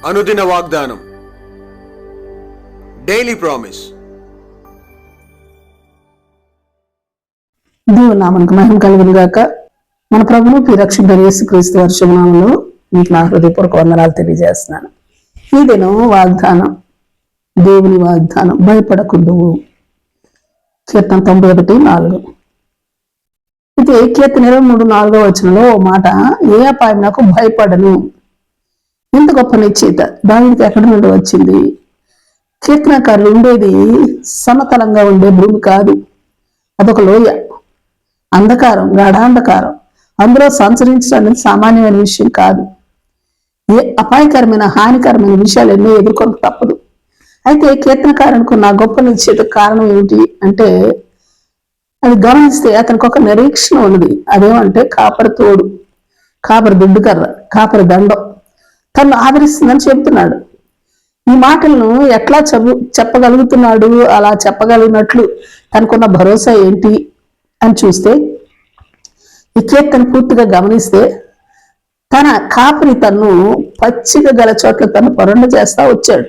అనుదిన వాగ్దానం, daily promise. దేవుని నామానికి మహిమ కలుగును గాక. మన ప్రభువు రక్షకుడైన యేసుక్రీస్తు వారి శుభనామములో మీకు నా హృదయపూర్వక వందనాలు తెలియజేస్తున్నాను. ఈ దినం వాగ్దానం, దేవుని వాగ్దానం, భయపడకుందువు. కీర్తన 91:4. ఇది కీర్తన 23:4 వచనంలో ఓ మాట, ఏ అపాయం నాకు భయపడను. ఇంత గొప్ప నిశ్చయిత దానికి ఎక్కడి నుండి వచ్చింది? కీర్తనకారులు ఉండేది సమతలంగా ఉండే భూమి కాదు, అదొక లోయ, అంధకారం, గాఢాంధకారం. అందులో సంచరించడానికి సామాన్యమైన విషయం కాదు. ఏ అపాయకరమైన హానికరమైన విషయాలు ఎన్నో ఎదుర్కొనక తప్పదు. అయితే కీర్తనకారునికి నా గొప్ప నిశ్చయిత కారణం ఏమిటి అంటే, అది గమనిస్తే అతనికి ఒక నిరీక్షణ ఉన్నది. అదేమంటే కాపరి తోడు, కాపరి దుడ్డుకర్ర, కాపరి దండం తను ఆదరిస్తుందని చెబుతున్నాడు. ఈ మాటలను ఎట్లా చెప్పగలుగుతున్నాడు? అలా చెప్పగలిగినట్లు తనకున్న భరోసా ఏంటి అని చూస్తే, ఈ కీర్తన పూర్తిగా గమనిస్తే, తన కాపరి తను పచ్చిక గల చోట్ల తను పరుండ చేస్తా వచ్చాడు.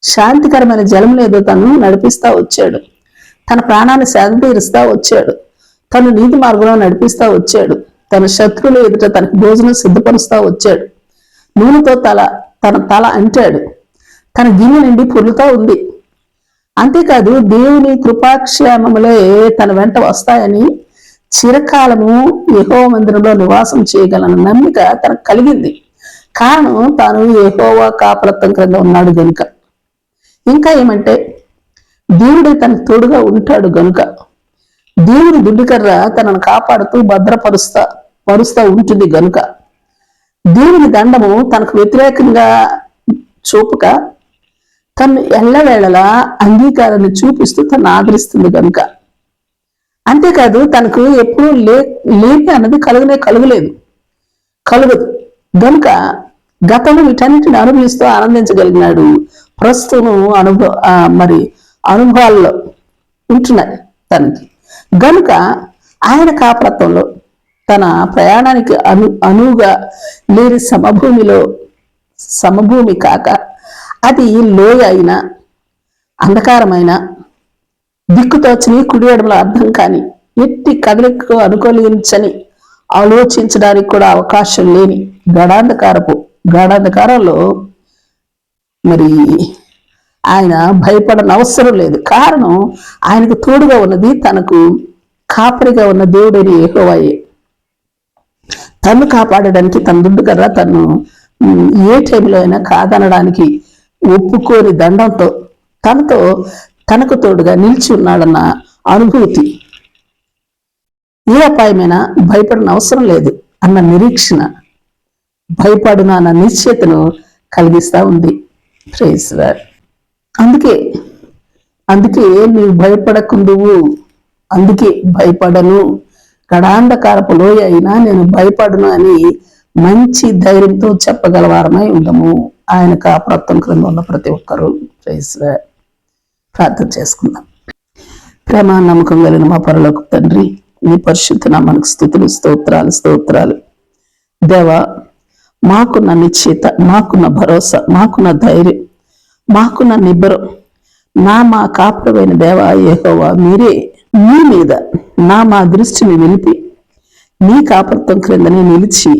శాంతికరమైన జలం లేదో తను నడిపిస్తా వచ్చాడు. తన ప్రాణాన్ని సేద తీరుస్తా వచ్చాడు. తను నీతి మార్గంలో నడిపిస్తా వచ్చాడు. తన శత్రువుల ఎదుట తనకు భోజనం సిద్ధపరుస్తా వచ్చాడు. నూనెతో తన తల అంటాడు. తన గిన్నె నిండి పొర్లుతా ఉంది. అంతేకాదు, దేవుని కృపాక్షేమములే తన వెంట వస్తాయని, చిరకాలము యెహోవా మందిరంలో నివాసం చేయగలన నమ్మిక తనకు కలిగింది. కారణం, తాను యెహోవా కాపలత్వం క్రింద ఉన్నాడు గనుక. ఇంకా ఏమంటే, దేవుడు తనకు తోడుగా ఉంటాడు గనుక. దేవుని దుడ్డుకర్ర తనను కాపాడుతూ భద్రపరుస్తా ఉంటుంది గనుక. దేవుని దండము తనకు వ్యతిరేకంగా చూపక తను ఎల్లవేళలా అంగీకారాన్ని చూపిస్తూ తను ఆదరిస్తుంది గనుక. అంతేకాదు, తనకు ఎప్పుడూ లేపి అన్నది కలుగలేదు, కలుగదు గనుక గతంలో వీటన్నిటిని అనుభవిస్తూ ఆనందించగలిగినాడు. ప్రస్తుతం అనుభవాల్లో ఉంటున్నాయి తనకి గనుక. ఆయన కాపలత్వంలో తన ప్రయాణానికి అనువుగా లేని సమభూమి కాక, అది లోయ అయినా, అంధకారమైన, దిక్కుతోచని, కుడి ఎడమల అర్థం కాని, ఎట్టి కదలికకు అనుకూలించని, ఆలోచించడానికి కూడా అవకాశం లేని గాఢాంధకారంలో మరి ఆయన భయపడని అవసరం లేదు. కారణం, ఆయనకు తోడుగా ఉన్నది, తనకు కాపరిగా ఉన్న దేవుడైన యెహోవాయే. తను కాపాడడానికి తన దుడ్డుకర్ర తను ఏ టైంలో అయినా కాదనడానికి ఒప్పుకోని దండంతో తనకు తోడుగా నిలిచి ఉన్నాడన్న అనుభూతి, ఏ అపాయమైనా భయపడిన అవసరం లేదు అన్న నిరీక్షణ, భయపడున అన్న నిశ్చయతను కలిగిస్తా ఉంది. Praise lord. అందుకే నీవు భయపడకుందువు. అందుకే భయపడను, గడాంధకారపు లోయ అయినా నేను భయపడను అని మంచి ధైర్యంతో చెప్పగలవారమై ఉండము. ఆయన కాపరత్వం క్రింద ఉన్న ప్రతి ఒక్కరూ. Praise lord. ప్రార్థన చేసుకుందాం. ప్రేమ నమ్మకం కలిగిన మా పరలోకపు తండ్రి, నీ పరిశుద్ధ నామానికి స్తుతులు, స్తోత్రాలు. దేవా, మాకున్న నిశ్చయిత, మాకున్న భరోసా, మాకున్న ధైర్యం, మాకున్న నిబ్బరం, మా కాపురమైన దేవా యెహోవా మీరే. మీ మీద మా దృష్టిని నిలిపి, నీ కాపరత్వం క్రిందనే నిలిచి,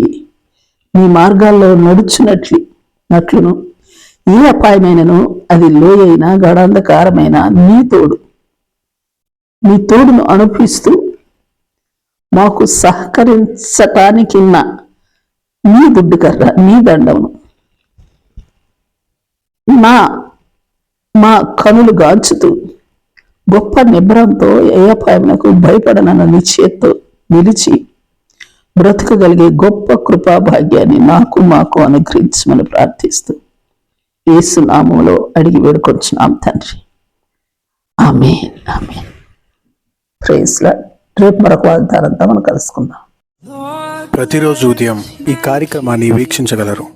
నీ మార్గాల్లో నడుచునట్లును, ఏ అపాయమైనను, అది లోయైనా గాఢాంధకారమైన, నీ తోడును అనుభవిస్తూ మాకు సహకరించటానికిన్న నీ దుడ్డుకర్ర, నీ దండమును మా కనులు గాంచుతూ గొప్ప నిబ్రంతో, ఏ అపాయమునకు భయపడనన్న నిశ్చయతో నిలిచి బ్రతకగలిగే గొప్ప కృపా భాగ్యాన్ని మాకు అనుగ్రహించమని ప్రార్థిస్తూ యేసు నామములో అడిగి వేడుకొంచున్నాం తండ్రి. Amen, amen. Praise lord. రేపు మరొక వాగ్దానంతో మనం కలుసుకుందాం. ప్రతిరోజు ఉదయం ఈ కార్యక్రమాన్ని వీక్షించగలరు.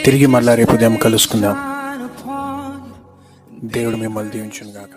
తిరిగి మళ్ళా రేపు ఉదయం కలుసుకుందాం. దేవుడు మిమ్మల్ని దీవించును గాక.